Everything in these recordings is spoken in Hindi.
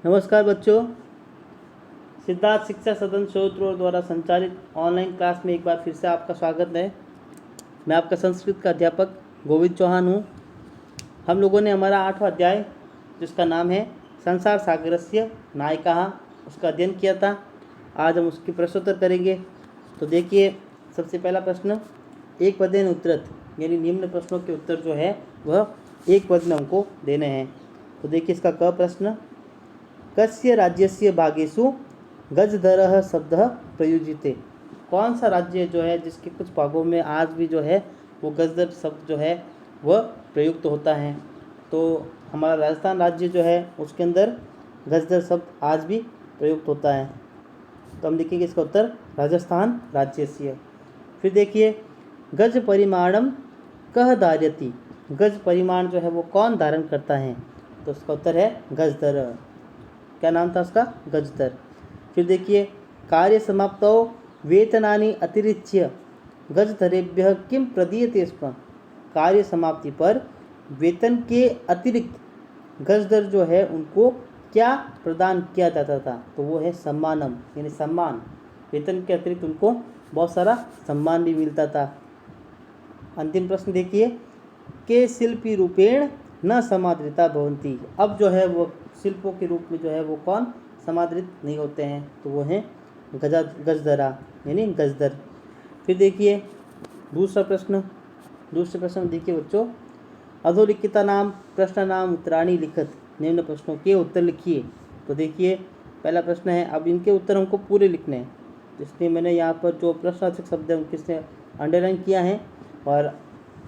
नमस्कार बच्चों, सिद्धार्थ शिक्षा सदन शोधरोड द्वारा संचालित ऑनलाइन क्लास में एक बार फिर से आपका स्वागत है। मैं आपका संस्कृत का अध्यापक गोविंद चौहान हूँ। हम लोगों ने हमारा 8वां अध्याय जिसका नाम है संसार सागरस्य नायिका उसका अध्ययन किया था। आज हम उसकी प्रश्नोत्तर करेंगे। तो देखिए, सबसे पहला प्रश्न, एक पदेन उत्तरत, यानी निम्न प्रश्नों के उत्तर जो है वह एक पद में हमको देने हैं। तो देखिए इसका क प्रश्न, कस्य राज्यस्य भागेषु गजधरः शब्दः प्रयुज्यते। कौन सा राज्य जो है जिसके कुछ भागों में आज भी जो है वो गजधर शब्द जो है वह प्रयुक्त होता है। तो हमारा राजस्थान राज्य जो है उसके अंदर गजधर शब्द आज भी प्रयुक्त होता है। तो हम लिखेंगे इसका उत्तर राजस्थान राज्यस्य। फिर देखिए, गज परिमाणम कह धार्यति। गज परिमाण जो है वो कौन धारण करता है? तो उसका उत्तर है गजधर। क्या नाम था उसका? गजधर। फिर देखिए, कार्य समाप्तौ वेतनानि अतिरिच्य गजधरेभ्यः किम प्रदीयते स्म। कार्य समाप्ति पर वेतन के अतिरिक्त गजधर जो है उनको क्या प्रदान किया जाता था? तो वो है सम्मानम, यानी सम्मान। वेतन के अतिरिक्त उनको बहुत सारा सम्मान भी मिलता था। अंतिम प्रश्न देखिए, के शिल्पी रूपेण न समादृता भवन्ति। अब जो है वो शिल्पों के रूप में जो है वो कौन समादृत नहीं होते हैं? तो वो हैं गजधरा, यानी गजधर। फिर देखिए दूसरे प्रश्न देखिए बच्चों, अधोलिखिता नाम प्रश्न नाम उत्तराणी लिखत। निम्न प्रश्नों के उत्तर लिखिए। तो देखिए पहला प्रश्न है, अब इनके उत्तर हमको पूरे लिखने हैं, इसलिए मैंने यहाँ पर जो प्रश्नवाचक शब्द है उनके अंडरलाइन किया है, और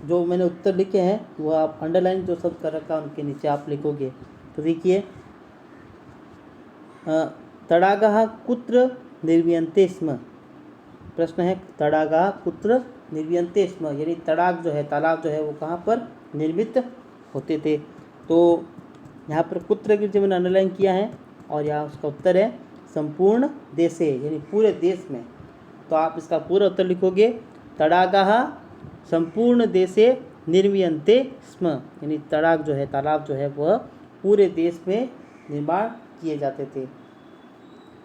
जो मैंने उत्तर लिखे हैं वो आप अंडरलाइन जो शब्द कर रखा है उनके नीचे आप लिखोगे। तो देखिए, तड़ागः कुत्र निर्मीयन्ते स्म। प्रश्न है, तड़ागः कुत्र निर्मीयन्ते स्म, यानी तड़ाग जो है, तालाब जो है वो कहाँ पर निर्मित होते थे। तो यहाँ पर कुत्र की जो मैंने अंडरलाइन किया है, और यहाँ उसका उत्तर है संपूर्ण देशे, यानी पूरे देश में। तो आप इसका पूरा उत्तर लिखोगे, तड़ागः संपूर्ण देशे निर्मीयन्ते स्म, यानी तड़ाग जो है, तालाब जो है वह पूरे देश में निर्माण किए जाते थे।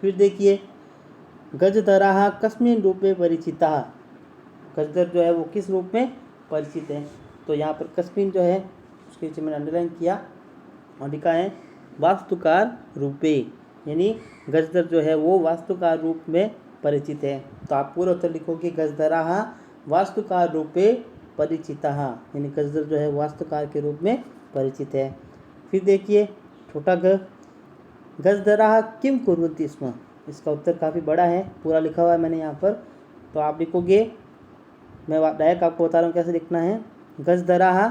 फिर देखिए, गजधराः कस्मिन् रूपे परिचिताः। गजधर जो है वो किस रूप में परिचित है? तो यहाँ पर कस्मिन् जो है उसके नीचे मैंने अंडरलाइन किया और लिखा है वास्तुकार रूपे, यानी गजधर जो है वो वास्तुकार रूप में परिचित है। तो आप पूरा उत्तर लिखोगे, गजधराः वास्तुकार रूपे परिचिताः, यानी गजधर जो है वास्तुकार के रूप में परिचित है। फिर देखिए छोटा ग, गजधराः किम कुर्वन्ति स्म। इसका उत्तर काफ़ी बड़ा है, पूरा लिखा हुआ है मैंने यहाँ पर। तो आप लिखोगे, मैं डायरेक्ट आपको बता रहा हूँ कैसे लिखना है, गजधराः,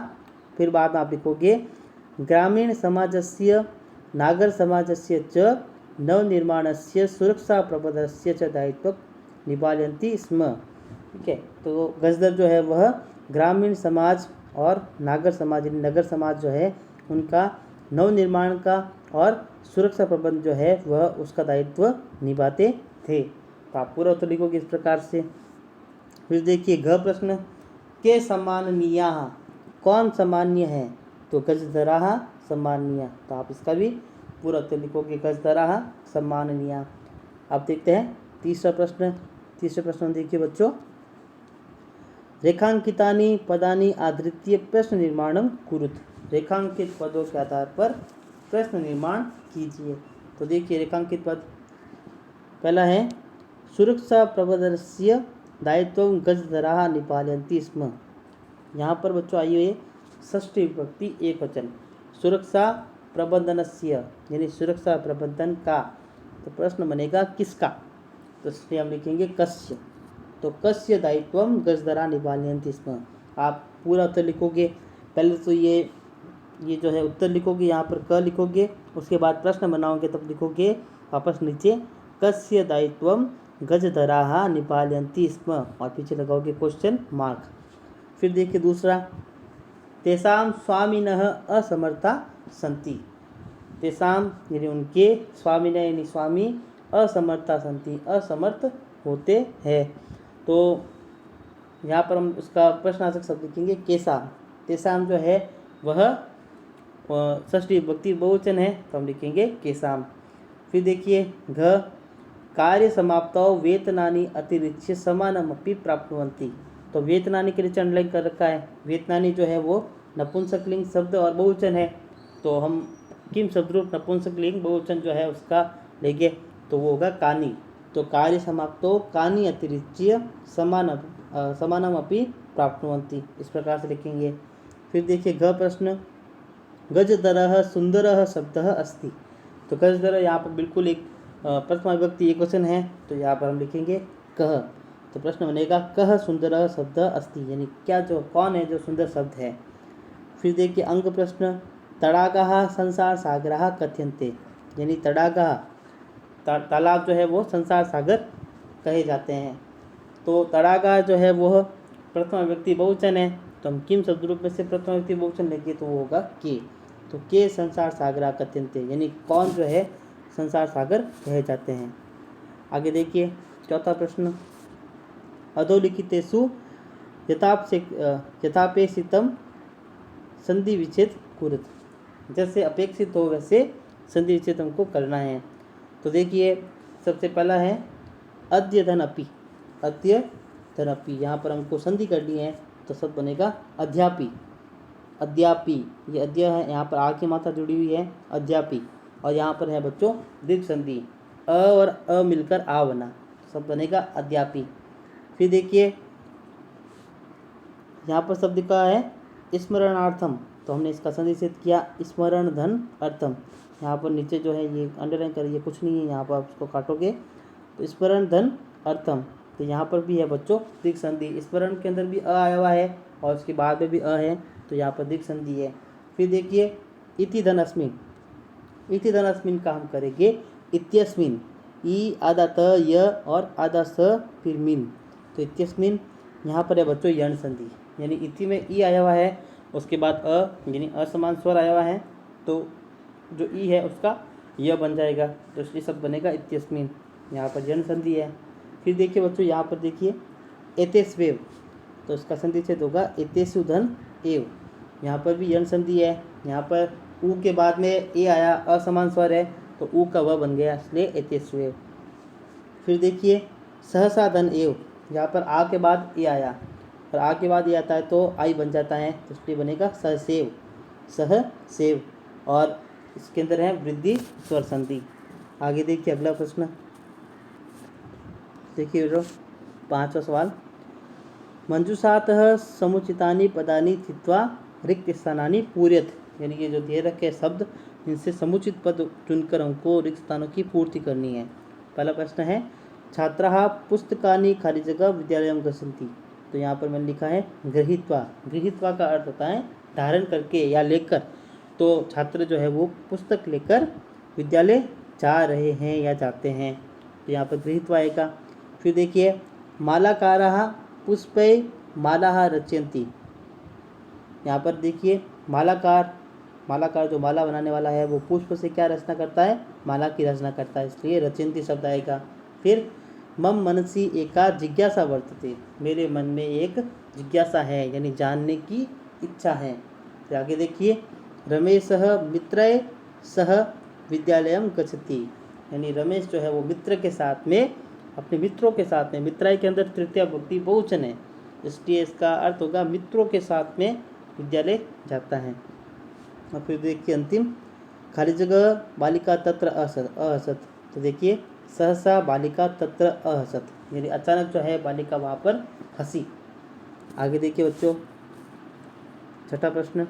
फिर बाद में आप लिखोगे ग्रामीण समाजस्य नागर समाजस्य च नवनिर्माणस्य सुरक्षा प्रबंधनस्य च दायित्व निपालयन्ति स्म। ठीक है, तो गजधर जो है वह ग्रामीण समाज और नागर समाज, यानी नगर समाज जो है उनका नवनिर्माण का और सुरक्षा प्रबंध जो है वह उसका दायित्व निभाते थे। तो आप पूरा उत्तर लिखोगे इस प्रकार से। फिर देखिए घ प्रश्न, के सम्माननीयाः, कौन सम्मान्य है? तो गजधराः सम्माननीय। तो आप इसका भी पूरा उत्तर लिखोगे, गजधराः सम्माननीय। अब देखते हैं तीसरे प्रश्न देखिए बच्चों, रेखांकितानि पदानि आधृत्य प्रश्न निर्माणं कुरुत। रेखांकित पदों के आधार पर प्रश्न निर्माण कीजिए। तो देखिए रेखांकित पद, पहला है सुरक्षा प्रबंधनस्य दायित्वं गजधराः निपालयन्ति स्म। यहाँ पर बच्चों आइए षष्ठी विभक्ति एक वचन, सुरक्षा प्रबंधनस्य, यानी सुरक्षा प्रबंधन का। तो प्रश्न बनेगा किसका? तो इसलिए हम लिखेंगे कस्य। तो कस्य दायित्वं गजधराः निपालयन्ति स्म। आप पूरा उत्तर लिखोगे, पहले तो ये जो है उत्तर लिखोगे, यहाँ पर क लिखोगे, उसके बाद प्रश्न बनाओगे तब लिखोगे वापस नीचे कस्य दायित्वं गजधराः निपालयन्ति स्म, और पीछे लगाओगे क्वेश्चन मार्क। फिर देखिए दूसरा, तेषां स्वामिनः असमर्था सन्ति। तेषां यानी उनके, स्वामिनः यानी स्वामी, असमर्था सन्ति, असमर्थ होते हैं। तो यहाँ पर हम उसका प्रश्नार्थक शब्द लिखेंगे केसां। तेषां जो है वह षष्ठी विभक्ति बहुवचन है, तो हम लिखेंगे केसां। फिर देखिए घ कार्य समाप्तौ वेतनानि अतिरिच्य समानमपि प्राप्नुवन्ति। तो वेतनानि के नीचे अंडरलाइन कर रखा है। वेतनानि जो है वो नपुंसकलिंग शब्द और बहुवचन है, तो हम किम शब्दरूप नपुंसकलिंग बहुवचन जो है उसका लेंगे, तो वो होगा कानि। तो कार्य समाप्तो कानि अतिरिच्य समानमपि प्राप्नुवन्ति, इस प्रकार से लिखेंगे। फिर देखिए घ प्रश्न गजदरः सुंदरः शब्दः अस्ति। तो गजदरः यहाँ पर बिल्कुल एक प्रथमा विभक्ति एक वचन है, तो यहाँ पर हम लिखेंगे कह। तो प्रश्न बनेगा कह सुंदरः शब्द अस्ति, यानी क्या जो कौन है जो सुंदर शब्द है। फिर देखिए अंग प्रश्न तड़ागाः संसार सागराः कथ्यन्ते, यानी तड़ागाः तालाब जो है वो संसार सागर कहे जाते हैं। तो तड़ागा जो है वह प्रथमा व्यक्ति बहुवचन है, तो हम किम शब्द रूप में से प्रथमा व्यक्ति बहुवचन लेंगे, तो वो होगा के। तो के संसार सागरा कथ्यन्ते, यानी कौन जो है संसार सागर कहे जाते हैं। आगे देखिए चौथा प्रश्न अधोलिखितेषु यथापेक्षितम संधि विच्छेद कुरुत। जैसे अपेक्षित हो वैसे संधि विच्छेद हमको करना है। तो देखिए सबसे पहला है अद्यतन अपि। अद्यतन अपि यहाँ पर हमको संधि करनी है, तो सब बनेगा अध्यापी। अध्यापी, ये अद्य है, यहाँ पर आ की मात्रा जुड़ी हुई है अध्यापी, और यहाँ पर है बच्चों दीर्घ संधि, अ और अ मिलकर आ बना, सब बनेगा अध्यापी। फिर देखिए यहाँ पर शब्द का है स्मरणार्थम, तो हमने इसका संधि छेद किया स्मरण धन अर्थम। यहाँ पर नीचे जो है ये अंडरलाइन करिए, कुछ नहीं है, यहाँ पर आप उसको काटोगे तो स्मरण धन अर्थम। तो यहाँ पर भी है बच्चों दीर्घ संधि, स्मरण के अंदर भी अ आया हुआ है और उसके बाद में भी अ है, तो यहाँ पर दीर्घ संधि है। फिर देखिए इति धन अस्मिन, इति धन अस्मिन का हम करेंगे इत्यस्मिन, ई आधा त य और आधा स फिर मिन, तो इत्यस्मिन यहाँ पर है बच्चों यण संधि, यानी इति में ई आया हुआ है, उसके बाद अ यानी असमान स्वर आया हुआ है, तो जो ई है उसका य बन जाएगा, तो इसलिए सब बनेगा इत्यस्मिन, यहाँ पर यण संधि है। फिर देखिए बच्चों यहाँ पर देखिए एतेस्वेव, तो इसका संधि छेद होगा एतेषु धन एव, यहाँ पर भी यण संधि है। यहाँ पर ऊ के बाद में ए आया, असमान स्वर है, तो ऊ का व बन गया, इसलिए एतेस्वेव। फिर देखिए सहसा धन एव, यहाँ पर आ के बाद ए आया और आ के बाद ये आता है तो आई बन जाता है, तो इसलिए बनेगा सहसेव, सहसेव, और इसके अंदर है वृद्धि स्वर संधि। आगे देखिए अगला प्रश्न, देखिए बेटो पांचवा सवाल मंजूषातः समुचितानि पदानि थित्वा रिक्त स्थानानि पूर्यत, यानी ये जो दे रखे शब्द इनसे समुचित पद चुनकर हमको रिक्त स्थानों की पूर्ति करनी है। पहला प्रश्न है छात्राः पुस्तकानि खाली जगह विद्यालयं गच्छन्ति, तो यहाँ पर मैंने लिखा है गृहीत्वा। गृहीत्वा का अर्थ होता है धारण करके या लेकर, तो छात्र जो है वो पुस्तक लेकर विद्यालय जा रहे हैं या जाते हैं, तो यहाँ पर गृहीत्वा आएगा। फिर देखिए मालाकाराः पुष्पै मालाः रचयन्ति, यहाँ पर देखिए मालाकार, मालाकार जो माला बनाने वाला है वो पुष्प से क्या रचना करता है, माला की रचना करता है, इसलिए रचयन्ति शब्द आएगा। फिर मम मनसि एका जिज्ञासा वर्तते, मेरे मन में एक जिज्ञासा है, यानी जानने की इच्छा है। फिर आगे देखिए रमेशः मित्रैः सह विद्यालयं गच्छति, यानी रमेश जो है वो मित्र के साथ में, अपने मित्रों के साथ में, मित्राय के अंदर तृतीया विभक्ति बहुवचन है, इसलिए इसका अर्थ होगा मित्रों के साथ में विद्यालय जाता है। और फिर देखिए अंतिम खाली जगह बालिका तत्र अहसत, तो देखिए सहसा बालिका तत्र अहसत, यानी अचानक जो है बालिका वहाँ पर हंसी। आगे देखिए बच्चों छठा प्रश्न,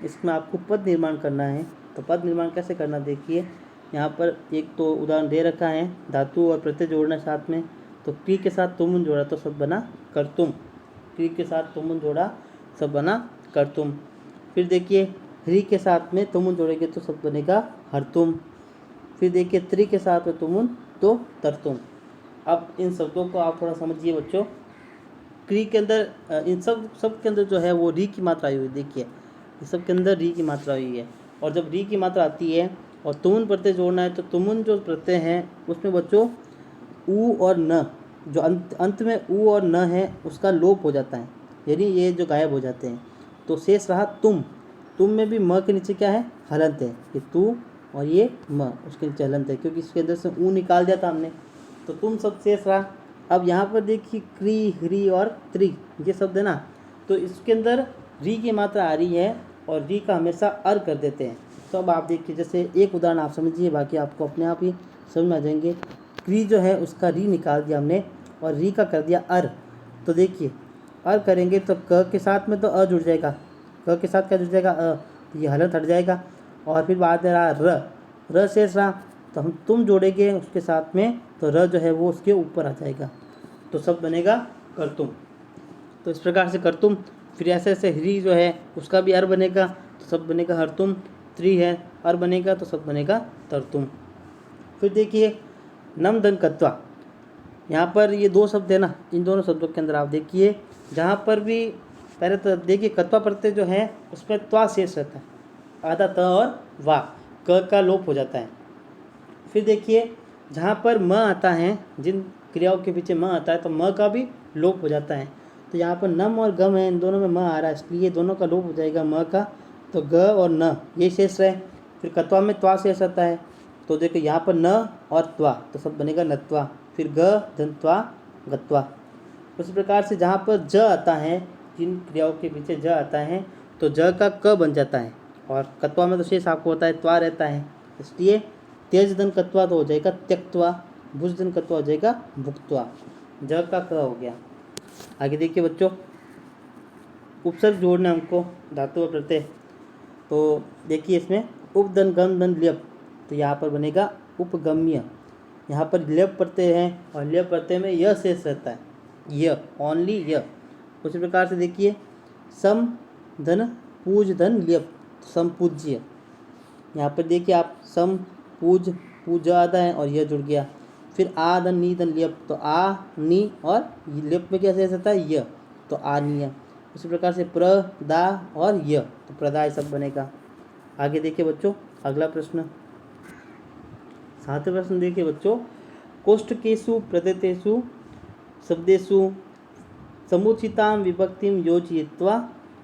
इसमें आपको पद निर्माण करना है, तो पद निर्माण कैसे करना देखिए यहाँ पर एक तो उदाहरण दे रखा है धातु और प्रत्यय जोड़ना साथ में, तो क्री के साथ तुमुन जोड़ा तो सब बना कर्तुम, क्री के साथ तुमुन जोड़ा सब बना कर्तुम। फिर देखिए ह्री के साथ में तुमुन जोड़ेंगे तो सब बनेगा हरतुम। फिर देखिए त्रि के साथ में तुमुन तो तरतुम। अब इन शब्दों को आप थोड़ा समझिए बच्चों, क्री के अंदर इन सब के अंदर जो है वो री की मात्रा आई हुई, देखिए इस सब के अंदर री की मात्रा हुई है, और जब री की मात्रा आती है और तुमुन प्रत्यय जोड़ना है, तो तुमुन जो प्रत्यय हैं उसमें बच्चों ऊ और न, जो अंत में ऊ और न है उसका लोप हो जाता है, यानी ये जो गायब हो जाते हैं, तो शेष रहा तुम। तुम में भी म के नीचे क्या है हलंत है, कि तू और ये म, उसके नीचे हलंत है क्योंकि इसके अंदर से ऊ निकाल दिया था हमने। तो तुम सब शेष रहा। अब यहाँ पर देखिए क्री, ह्री और त्रि ये शब्द है ना, तो इसके अंदर री की मात्रा आ रही है और री का हमेशा अर कर देते हैं। तो अब आप देखिए, जैसे एक उदाहरण आप समझिए, बाकी आपको अपने आप ही समझ में आ जाएंगे। क्री जो है उसका री निकाल दिया हमने और री का कर दिया अर। तो देखिए अर करेंगे तो क के साथ में तो अ जुड़ जाएगा, क के साथ क्या जुड़ जाएगा, अ, तो ये हलंत हट जाएगा। और फिर बाद में रहा र शेष रहा, तो हम तुम जोड़ेंगे उसके साथ में तो र जो है वो उसके ऊपर आ जाएगा, तो सब बनेगा करतुम। तो इस प्रकार से करतुम। फिर ऐसे ऐसे ह्री जो है उसका भी अर बनेगा तो सब बनेगा हरतुम। त्रि है अर बनेगा तो सब बनेगा तरतुम। फिर देखिए नम धन कत्वा, यहाँ पर ये दो शब्द है ना, इन दोनों शब्दों के अंदर आप देखिए जहाँ पर भी पहले तो देखिए कत्वा प्रत्यय जो है उसमें त्वा शेष रहता है, आधा त और वा, क का लोप हो जाता है। फिर देखिए जहाँ पर म आता है, जिन क्रियाओं के पीछे म आता है तो म का भी लोप हो जाता है। तो यहाँ पर नम और गम है, इन दोनों में म आ रहा है, इसलिए दोनों का लोप हो जाएगा म का, तो ग और न ये शेष रहे। फिर कत्वा में त्वा शेष आता है, तो देखो यहाँ पर न और त्वा तो सब बनेगा नत्वा। फिर ग धन त्वा गत्वा। उसी प्रकार से जहाँ पर ज आता है, जिन क्रियाओं के पीछे ज आता है तो ज का क बन जाता है, और कत्वा में तो शेष आपको होता है त्वा रहता है, इसलिए तेज धन कत्वा तो हो जाएगा त्यक्त्वा, भुज धन कत्वा हो जाएगा भुक्त्वा, ज का क हो गया। आगे देखिए बच्चों, उपसर्ग जोड़ना हमको धातु और प्रत्यय। तो देखिए इसमें उपधन गम धन ल्यप, तो यहाँ पर बनेगा उपगम्य। यहाँ पर ल्यप प्रत्यय है और ल्यप प्रत्यय में यह शेष रहता है, य, ओनली य। उसी प्रकार से देखिए सम धन पूज धन ल्यप, समपूज्य। यहाँ पर देखिए आप सम पूज, पूजा आधा है और यह जुड़ गया। फिर आ धन नी धन ल्यप, तो आ नी और ल्यप में क्या शेष रहता है, य, तो आनीय। उसी प्रकार से प्र दा और य, तो प्रदाय सब बनेगा। आगे देखिए बच्चों अगला प्रश्न, 7वें प्रश्न देखिए बच्चों, कोष्ठकेषु प्रदत्तेषु शब्देषु समुचितां विभक्तिं योजयित्वा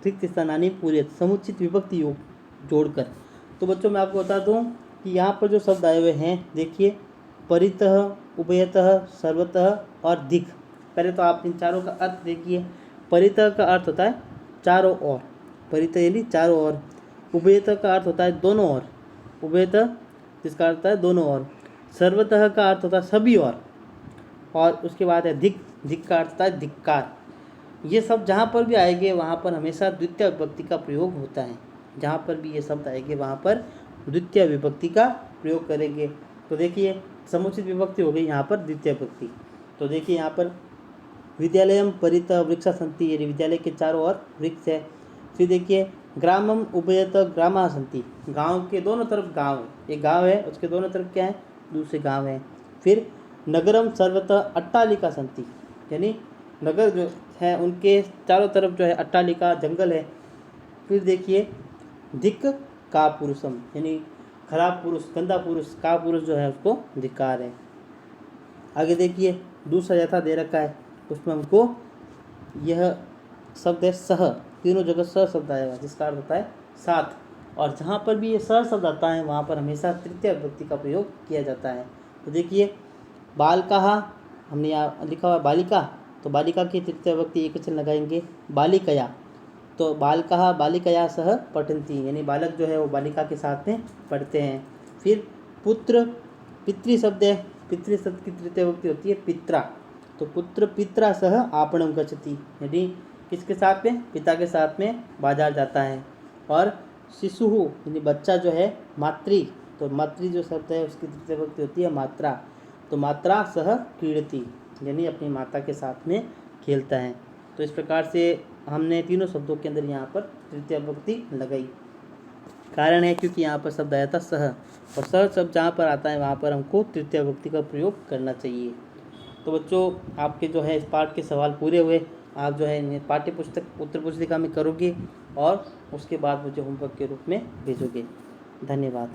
रिक्त स्थानानि पूरयेत्, समुचित विभक्ति योग जोड़कर। तो बच्चों मैं आपको बता दूं कि यहाँ पर जो शब्द आए हुए हैं देखिए परितः, उभयतः, सर्वतः और दिक्। पहले तो आप इन चारों का अर्थ देखिए। परितः का अर्थ होता है चारों ओर, परितः यानी चारों ओर। उभयतः का अर्थ होता है दोनों ओर, उभयतः जिसका अर्थ होता है दोनों ओर। सर्वतः का अर्थ होता है सभी ओर, और उसके बाद है दिक्, दिक् का अर्थ होता है धिक्कार। ये सब जहाँ पर भी आएंगे वहाँ पर हमेशा द्वितीय विभक्ति का प्रयोग होता है। जहाँ पर भी ये शब्द आएंगे वहाँ पर द्वितीय विभक्ति का प्रयोग करेंगे। तो देखिए समुचित विभक्ति हो गई यहाँ पर द्वितीय विभक्ति। तो देखिए यहाँ पर विद्यालयम परितः वृक्षा सन्ति, यानी विद्यालय के चारों ओर वृक्ष है। फिर देखिए ग्रामम उभयतः ग्रामा सन्ति, गांव के दोनों तरफ गांव है, एक गांव है उसके दोनों तरफ क्या है, दूसरे गांव है। फिर नगरम सर्वतः अट्टालिका सन्ति, यानी नगर जो है उनके चारों तरफ जो है अट्टालिका जंगल है। फिर देखिए दिक् का पुरुषम, यानी खराब पुरुष, गंदा पुरुष, का पुरुष जो है उसको धिक्कार है। आगे देखिए दूसरा यथा दे रखा है, उसमें हमको यह शब्द है सह, तीनों जगह स शब्द आएगा जिसका अर्थ होता है साथ, और जहाँ पर भी ये स शब्द आता है वहाँ पर हमेशा तृतीय विभक्ति का प्रयोग किया जाता है। तो देखिए बालकाः, हमने यहाँ लिखा हुआ बालिका, तो बालिका की तृतीय विभक्ति एकवचन लगाएंगे बालिकया, तो बालकाः बालिकया सह पठन्ति, यानी बालक जो है वो बालिका के साथ में पढ़ते हैं। फिर पुत्र, पितृ शब्द है, पितृ शब्द की तृतीय विभक्ति होती है पित्रा, तो पुत्र पित्रा सह आपणम गच्छति, यानी किसके साथ में, पिता के साथ में बाजार जाता है। और शिशुः यानी बच्चा जो है मातृ, तो मातृ जो शब्द है उसकी तृतीय विभक्ति होती है मात्रा, तो मात्रा सह क्रीडति, यानी अपनी माता के साथ में खेलता है। तो इस प्रकार से हमने तीनों शब्दों के अंदर यहाँ पर तृतीय विभक्ति लगाई। कारण है क्योंकि यहाँ पर शब्द आया था सह, और सह शब्द जहाँ पर आता है वहाँ पर हमको तृतीय विभक्ति का प्रयोग करना चाहिए। तो बच्चों आपके जो है इस पाठ के सवाल पूरे हुए। आप जो है पाठ्य पुस्तक उत्तर पुस्तिका में करोगे और उसके बाद मुझे होमवर्क के रूप में भेजोगे। धन्यवाद।